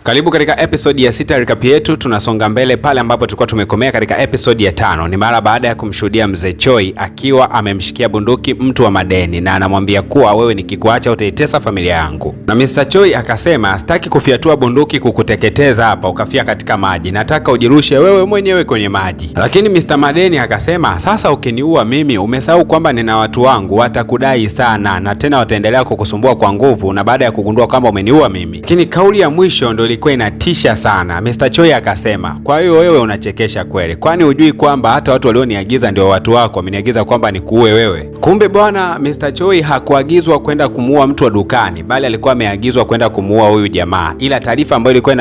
Karibu katika episode ya 6 recap yetu. Tunasonga mbele pale ambapo tulikuwa tumekomea katika episode ya 5. Ni mara baada ya kumshuhudia mzee Choi akiwa amemshikia bunduki mtu wa madeni na anamwambia kuwa wewe nikikuacha utaitesa familia yangu. Na Mr. Choi akasema sitaki kufiatua bunduki kukuteketeza hapa ukafia katika maji, nataka ujirushe wewe mwenyewe kwenye maji. Lakini Mr. Madeni akasema sasa ukiniua mimi umesahau kwamba nina watu wangu watakudai sana na tena wataendelea kukusumbua kwa nguvu na baada ya kugundua kwamba umeniua mimi. Lakini kauli ya mwisho ndio ilikuwa inatisha sana. Mr. Choi akasema kwa hiyo wewe unachekesha kweli, kwani hujui kwamba hata watu walioniagiza ndio watu wako, wameniagiza kwamba nikuue wewe? Kumbe bwana, Mr. Choi hakuagizwa kwenda kumuua mtu wa dukani, bali alikuwa ameagizwa kwenda kumuua huyu jamaa, ila taarifa ambayo ilikuwa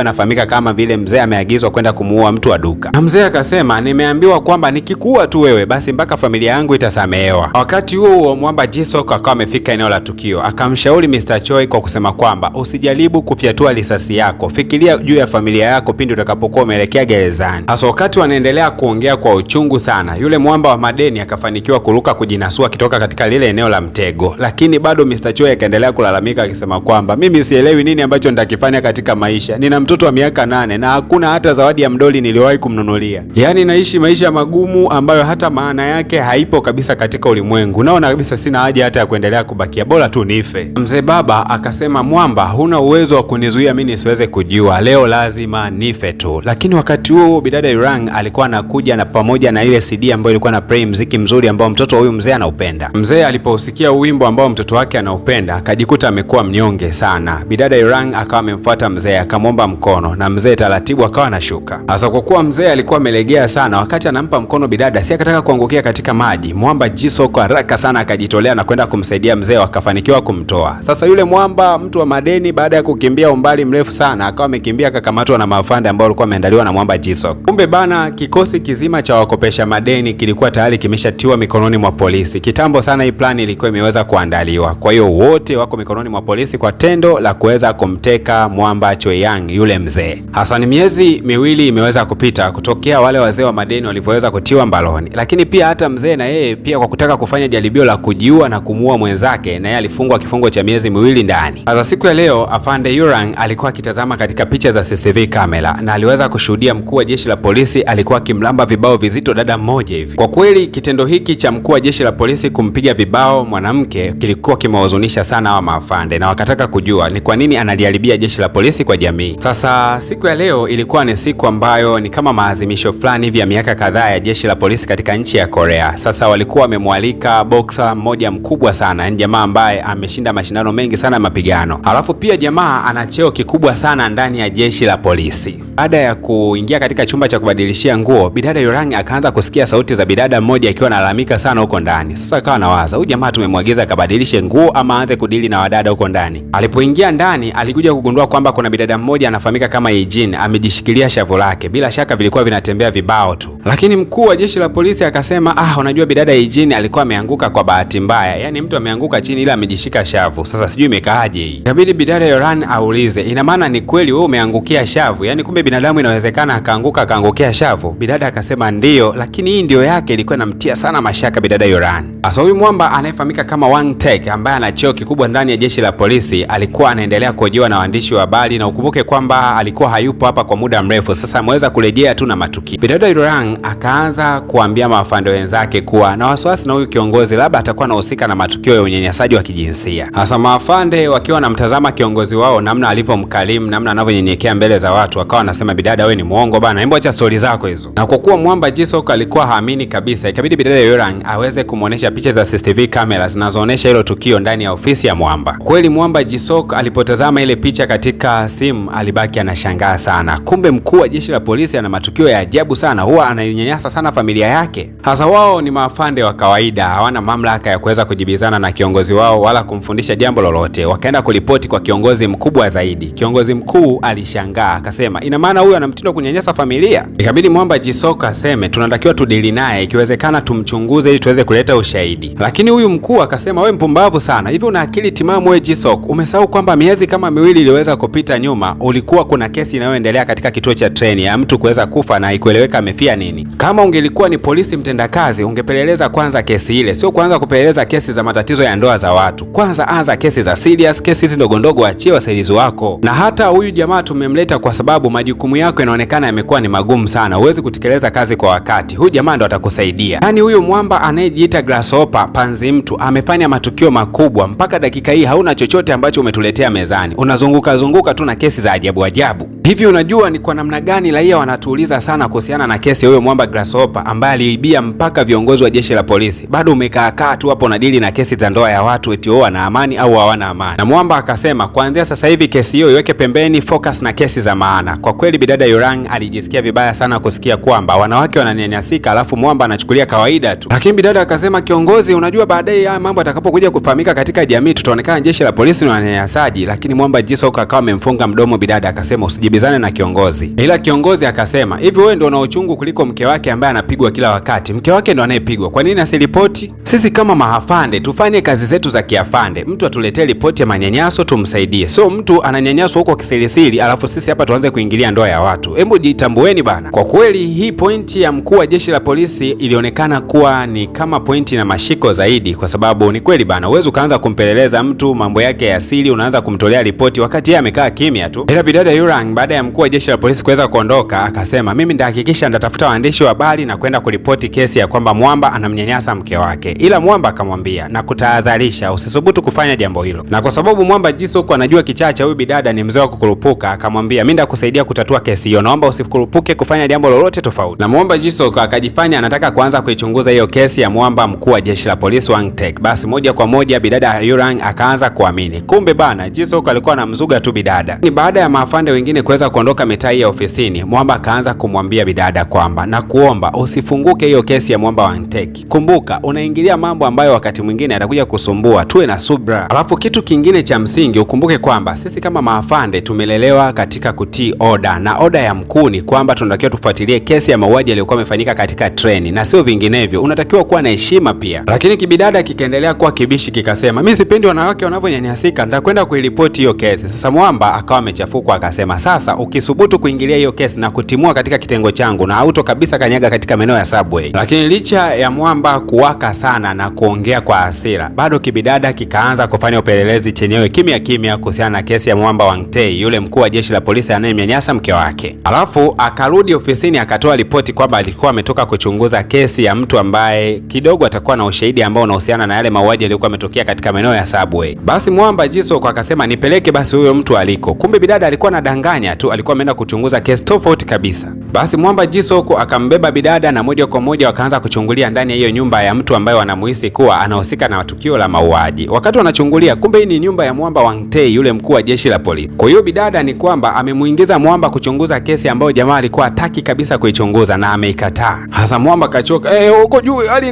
inafahamika kama vile mzee ameagizwa kwenda kumuua mtu wa duka. Na mzee akasema nimeambiwa kwamba nikikuua tu wewe basi mpaka familia yangu itasamehewa. Wakati huo Mwamba Jisok akawa amefika eneo la tukio, akamshauri Mr. Choi kwa kusema kwamba usijaribu kufyatua risasi yako, fikiria juu ya familia yako pindi utakapokuwa umeelekea gerezani. Hasa wakati wanaendelea kuongea kwa uchungu sana, yule mwamba wa madeni akafanikiwa kuruka kujinasua kitoka katika lile eneo la mtego, lakini bado Mr. Choi akaendelea kulalamika akisema kwamba mimi sielewi nini ambacho nitakifanya katika maisha, nina mtoto wa miaka 8 na hakuna hata zawadi ya mdoli niliwahi kumnunulia, yaani naishi maisha magumu ambayo hata maana yake haipo kabisa katika ulimwengu, naona kabisa sina haja hata ya kuendelea kubakia, bora tu nife. Mzee baba akasema Mwamba, huna uwezo wa kunizuia mimi nisiweze kujua, leo lazima nife tu. Lakini wakati huo bidada Yurang alikuwa anakuja na pamoja na ile CD ambayo ilikuwa na play muziki mzuri ambao mtoto huyu mzee anaupenda. Mzee alipousikia wimbo ambao mtoto wake anaupenda akajikuta amekuwa mnyonge sana. Bidada Yurang akawa amemfuata mzee akamwomba mkono na mzee taratibu akawa anashuka. Hasa kwa kuwa mzee alikuwa amelegea sana, wakati anampa mkono bidada si akataka kuangukia katika maji, Mwamba Jisok haraka sana akajitolea na kwenda kumsaidia mzee, wakafanikiwa kumtoa. Sasa yule mwamba mtu wa madeni baada ya kukimbia umbali mrefu sana akawa amekimbia akakamatwa na maafande ambao walikuwa wameandaliwa na Mwamba Jisok. Kumbe bana, kikosi kizima cha wakopesha madeni kilikuwa tayari kimeshatiwa mikononi mwa polisi. Kitambo sana hii plani ilikuwa imeweza kuandaliwa. Kwa hiyo wote wako mikononi mwa polisi kwa tendo la kuweza kumteka Mwamba Choeyang yule mzee. Hasa ni miezi miwili imeweza kupita kutokea wale wazee wa madeni walivyoweza kutiwa mbaloni. Lakini pia hata mzee na yeye pia kwa kutaka kufanya jaribio la kujiua na kumuua mwenzake na yeye alifungwa kifungo cha miezi miwili ndani. Sasa siku ya leo afande Yurang alikuwa akitazama katika picha za CCTV kamera na aliweza kushuhudia mkuu wa jeshi la polisi alikuwa akimlamba vibao vizito dada mmoja hivi. Kwa kweli kitendo hiki cha mkuu wa jeshi la polisi kumpiga vibao mwanamke kilikuwa kimewahuzunisha sana hawa maafande na wakataka kujua ni kwa nini analiharibia jeshi la polisi kwa jamii. Sasa siku ya leo ilikuwa ni siku ambayo ni kama maazimisho fulani hivi ya miaka kadhaa ya jeshi la polisi katika nchi ya Korea. Sasa walikuwa wamemwalika boxer mmoja mkubwa sana, ni jamaa ambaye ameshinda mashindano mengi sana ya mapigano. Alafu pia jamaa ana cheo kikubwa sana ndani ya jeshi la polisi. Baada ya kuingia katika chumba cha kubadilishia nguo, bidada Yurang akaanza kusikia sauti za bidada mmoja akiwa analalamika sana huko ndani. Sasa akawa anawaza, huyu jamaa tumemwagiza akabadilishe nguo ama aanze kudili na wadada huko ndani. Alipoingia ndani alikuja kugundua kwamba kuna bidada mmoja anafahamika kama Yejin amejishikilia shavu lake. Bila shaka vilikuwa vinatembea vibao tu. Lakini mkuu wa jeshi la polisi akasema, unajua bidada Yejin alikuwa ameanguka kwa bahati mbaya. Yaani mtu ameanguka chini ila amejishika shavu. Sasa sijui imekaaje hii. Ikabidi bidada Yurang aulize, ina maana ni kweli wewe umeangukia shavu? Yaani kumbe binadamu inawezekana akaangukia shavu? Bidada akasema ndio, lakini hii ndio yake ilikuwa inamtia sana mashaka bidada Yurang. Sasa huyu mwamba anayefahamika kama Wang Taek ambaye ana cheo kikubwa ndani ya jeshi la polisi alikuwa anaendelea kuhojiwa na waandishi wa habari, na ukumbuke kwamba alikuwa hayupo hapa kwa muda mrefu. Sasa ameweza kurejea tu na matukio. Bidada Yurang akaanza kuambia maafande wenzake kuwa na wasiwasi na huyu kiongozi labda atakuwa anahusika na matukio ya unyanyasaji wa kijinsia. Hasa maafande wakiwa wanamtazama kiongozi wao namna alivyomkalimu, namna anavyonyenyekea mbele za watu, wakawa wanasema bidada wewe ni muongo bana, hebu acha stori zako hizo. Na kwa kuwa Mwamba Jisok alikuwa haamini kabisa, ikabidi bidada Yurang aweze kumuonesha picha za CCTV kamera zinazoonyesha hilo tukio ndani ya ofisi ya Mwamba. Kweli Mwamba Jisok alipotazama ile picha katika simu alibaki anashangaa sana. Kumbe mkuu wa jeshi la polisi ana matukio ya ajabu sana, huwa ananyanyasa sana familia yake. Hasa wao ni maafande wa kawaida, hawana mamlaka ya kuweza kujibizana na kiongozi wao wala kumfundisha jambo lolote. Wakaenda kuripoti kwa kiongozi mkubwa zaidi. Kiongozi mkuu alishangaa akasema, ina maana huyu ana mtindo kunyanyasa familia. Ikabidi Mwamba Jisok aseme tunatakiwa tudili naye, ikiwezekana tumchunguze ili tuweze kuleta ushahidi. Lakini huyu mkuu akasema, wewe mpumbavu sana, hivi una akili timamu wewe Jisok? Umesahau kwamba miezi kama miwili iliweza kupita nyuma ulikuwa kuna kesi inayoendelea katika kituo cha treni ya mtu kuweza kufa na ikueleweka amefia nini. Kama ungelikuwa ni polisi mtendakazi, ungepeleleza kwanza kesi ile, sio kwanza kupeleleza kesi za matatizo ya ndoa za watu. Kwanza anza kesi za serious, kesi hizi ndogo ndogo achie wasaidizi wako. Na hata huyu jamaa tumemleta kwa sababu majukumu yako yanaonekana yamekuwa ni magumu sana, huwezi kutekeleza kazi kwa wakati. Huyu jamaa ndo atakusaidia. Yaani huyu Mwamba anayejiita Grasshopper panzi mtu amefanya matukio makubwa, mpaka dakika hii hauna chochote ambacho umetuletea mezani. Unazunguka zunguka tu na kesi za ajabu ajabu. Hivi unajua ni kwa namna gani raia wanatuuliza sana kuhusiana na kesi ya huyo Mwamba Grasshopper ambaye aliibia mpaka viongozi wa jeshi la polisi? Bado umekaa tu hapo unadili na kesi za ndoa ya watu eti wao wana amani au hawana amani. Na Mwamba akasema kuanzia sasa hivi kesi hiyo iweke pembeni, focus na kesi za maana. Kwa kweli bidada Yurang alijisikia vibaya sana kusikia kwamba wanawake wananyanyasika alafu Mwamba anachukulia kawaida tu. Lakini bidada akasema, kiongozi, unajua baadaye haya mambo atakapokuja kufahamika katika jamii tutaonekana jeshi la polisi ni wanyanyasaji. Lakini Mwamba Jisok akawa amemfunga mdomo bidada, akasema usijibizane na kiongozi. Ila kiongozi akasema, hivi wewe ndio una uchungu kuliko mke wake ambaye anapigwa kila wakati? Mke wake ndo anayepigwa, kwa nini asiripoti? Sisi kama mahafande tufanye kazi zetu za kiafande, mtu atuletee ripoti ya manyanyaso tumsaidie, so mtu ananyanyaswa huko kisirisiri alafu sisi hapa tuanze kuingilia ndoa ya watu. Hebu jitambueni bana. Kwa kweli hii pointi ya mkuu wa jeshi la polisi ilionekana kuwa ni kama pointi na mashiko zaidi, kwa sababu ni kweli bana, uwezo ukaanza kumpeleleza mtu mambo yake ya asili, unaanza kumtolea ripoti wakati yeye amekaa kimya tu. Ila bidada Yurang baada ya mkuu wa jeshi la polisi kuweza kuondoka akasema, mimi nitahakikisha nitatafuta waandishi wa habari na kwenda kuripoti kesi ya kwamba Mwamba anamnyanyasa mke wake. Ila Mwamba akamwambia na kutahadharisha usisubutu kufanya jambo hilo. Na kwa sababu Mwamba Jisok anajua kichaa cha huyu bidada ni mzee wa kukurupuka, akamwambia, mimi ndakusaidia kutatua kesi hiyo, naomba usikurupuke kufanya jambo lolote tofauti. Na Mwamba Jisok akajifanya anataka kuanza kuichunguza hiyo kesi ya Mwamba mkuu wa jeshi la polisi Wangtek. Basi moja kwa moja bidada Yurang akaanza kuamini. Kumbe bana Jisok alikuwa anamzuga tu bidada. Ni baada ya maafande wengine kuweza kuondoka mitaa ya ofisini, Mwamba akaanza kumwambia bidada kwamba na kuomba usifunguke hiyo kesi ya Mwamba Wangtek. Kumbuka unaingilia mambo ambayo wakati mwingine atakuja kusumbua, tuwe na subra. Alafu kitu kingine cha msingi ukumbuke kwamba sisi kama maafande tumelelewa katika kutii oda, na oda ya mkuu ni kwamba tunatakiwa tufuatilie kesi ya mauaji yaliyokuwa yamefanyika katika treni na sio vinginevyo. Unatakiwa kuwa na heshima pia. Lakini kibidada kikaendelea kuwa kibishi, kikasema, mimi sipendi wanawake wanavyonyanyasika, nitakwenda kuiripoti hiyo kesi. Sasa Mwamba akawa amechafuka, akasema, sasa ukisubutu kuingilia hiyo kesi na kutimua katika kitengo changu na auto kabisa kanyaga katika maeneo ya subway. Lakini licha ya Mwamba kuwaka sana na kuongea kwa hasira, bado kibidada kikaanza kufanya upelelezi chenyewe kimya kimya kuhusiana na kesi ya Mwamba Wangtek, yule mkuu wa jeshi la polisi anayemnyanyasa mke wake. Alafu akarudi ofisini akatoa ripoti kwamba alikuwa ametoka kuchunguza kesi ya mtu ambaye kidogo atakuwa na ushahidi ambao unahusiana na yale mauaji yaliyokuwa yametokea katika maeneo ya subway. Basi Mwamba Jisok akasema, nipeleke basi huyo mtu aliko. Kumbe bidada alikuwa anadanganya tu, alikuwa ameenda kuchunguza kesi tofauti kabisa. Basi Mwamba Jisok akambeba bidada na moja kwa moja wakaanza kuchungulia ndani ya hiyo nyumba ya mtu ambaye wanamuhisi kuwa anahusika na tukio la mauaji. Wakati wanachungulia, kumbe hii ni nyumba ya Mwamba Wangtek, yule mkuu wa jeshi la polisi. Kwa hiyo bidada ni kwamba amemuingiza Mwamba kuchunguza kesi ambayo jamaa alikuwa hataki kabisa kuichunguza na ameikataa. Hasa Mwamba kachoka, huko juu hali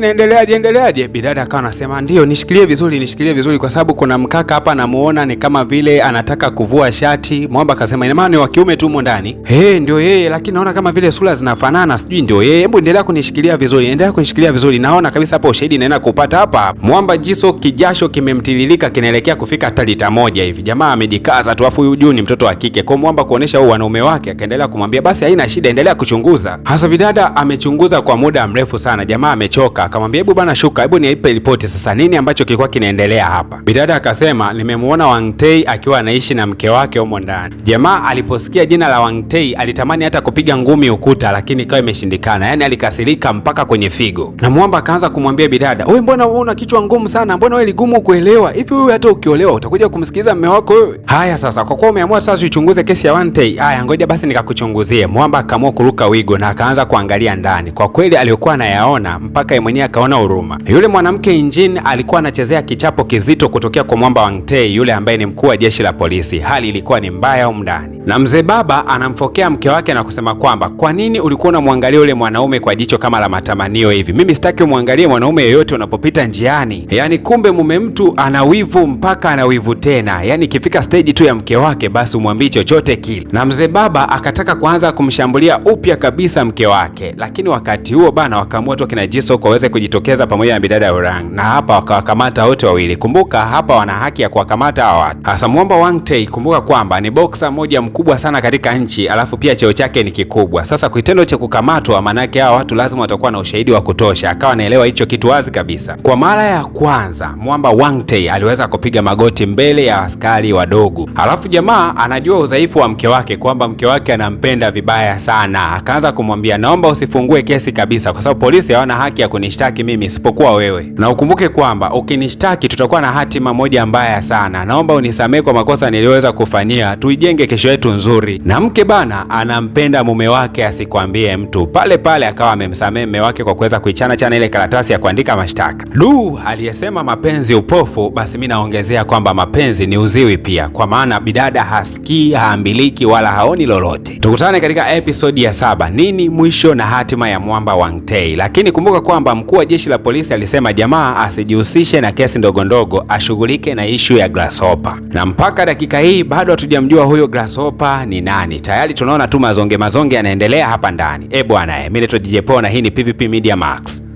endeleaje? Bidada akawa anasema, ndio nishikilie vizuri kwa sababu kuna mkaka hapa namuona ni kama vile anataka kuvua shati. Mwamba akasema, ina maana ni wa kiume tu humo ndani? Ndio yeye, lakini naona kama vile sura zinafanana, sijui ndio yeye. Hebu endelea kunishikilia vizuri, naona kabisa hapa ushahidi naenda kupata hapa. Mwamba Jisok kijasho kimemtililika, kinaelekea kufika hata lita 1 hivi. Jamaa amejikaza tu, afu huyu juu ni mtoto wa kike. Kwa Mwamba kuonesha huo wanaume wake, akaendelea kumwambia basi haina shida, endelea kuchunguza. Hasa bidada amechunguza kwa muda mrefu sana, jamaa amechoka, akamwambia hebu bana shuka, hebu niipe ripoti sasa, nini ambacho kilikuwa kinaendelea hapa? Bidada akasema, nimemuona Wangtek akiwa anaishi na mke wake humo ndani. Jamaa aliposikia jina la Wangtek alitamani hata kupiga ngumi ukuta, lakini ikawa imeshindikana. Yani alikasirika mpaka kwenye figo. Na Mwamba akaanza kumwambia bidada, wewe mbona una kichwa ngumu sana? Mbona wewe ligumu kuelewa? Hivi wewe hata ukiolewa utakuja kumsikiliza mume wako wewe? Haya sasa, kwa kuwa umeamua sasa tuichunguze kesi ya Wangtek, haya ngoja basi nikakuchunguzie. Mwamba akaamua kuruka wigo na akaanza kuangalia ndani. Kwa kweli alikuwa anayaona mpaka yeye mwenyewe akaona huruma. Yule mwanamke injini alikuwa anachezea kichapo kizito kutokea kwa Mwamba Wangtek, yule ambaye ni mkuu wa jeshi la polisi. Hali ilikuwa ni mbaya huko ndani. Na mzee baba anamfokea mke wake na kusema kwamba kwa nini ulikuwa unamwangalia yule mwanaume kwa jicho kama la matamanio hivi? Mimi sitaki umwangalie mwanaume yeyote unapopita njiani. Yaani kumbe mume mtu ana wivu mpaka ana wivu tena. Yaani ikifika stage tu ya mke wake basi umwambie chochote kile. Na mzee baba akataka kuanza kumshambulia upya kabisa mke wake, lakini wakati huo bana wakaamua tu kina Jisoo waweze kujitokeza pamoja na bidada Orang, na hapa wakawakamata wote wawili. Kumbuka hapa wana haki ya kuwakamata hawa watu. Hasa Mwamba Wangtae, kumbuka kwamba ni boxer mmoja mkubwa sana katika nchi, alafu pia cheo chake ni kikubwa. Sasa kitendo cha kukamatwa, manake hawa watu lazima watakuwa na ushahidi wa kutosha. Akawa anaelewa hicho kitu wazi kabisa. Kwa mara ya kwanza Mwamba Wangtae aliweza kupiga magoti mbele ya askari wadogo. Alafu jamaa anajua udhaifu wa mke wake, kwamba mke wake anampenda vibaya sana. Akaanza kumwambia, naomba usifungue kesi kabisa, kwa sababu polisi hawana haki ya kunishtaki mimi isipokuwa wewe, na ukumbuke kwamba ukinishtaki tutakuwa na hatima moja mbaya sana. Naomba unisamehe kwa makosa niliweza kufanyia, tuijenge kesho yetu nzuri. Na mke bana anampenda mume wake asikwambie mtu. Pale pale akawa amemsamehe mume wake kwa kuweza kuichana chana ile karatasi ya kuandika mashtaka. Aliyesema mapenzi upofu, basi mimi naongezea kwamba mapenzi ni uziwi pia, kwa maana bidada hasikii, haambiliki wala haoni lolote. Tukutane katika episodi ya 7, nini mwisho na hatima ya Mwamba Wangtae. Lakini kumbuka kwamba mkuu wa jeshi la polisi alisema jamaa asijihusishe na kesi ndogo ndogo, ashughulike na ishu ya Grasshopper. Na mpaka dakika hii bado hatujamjua huyo Grasshopper ni nani. Tayari tunaona tu mazonge yanaendelea hapa ndani. Bwana, mimi naitwa DJ Paul na hii ni PVP Media Max.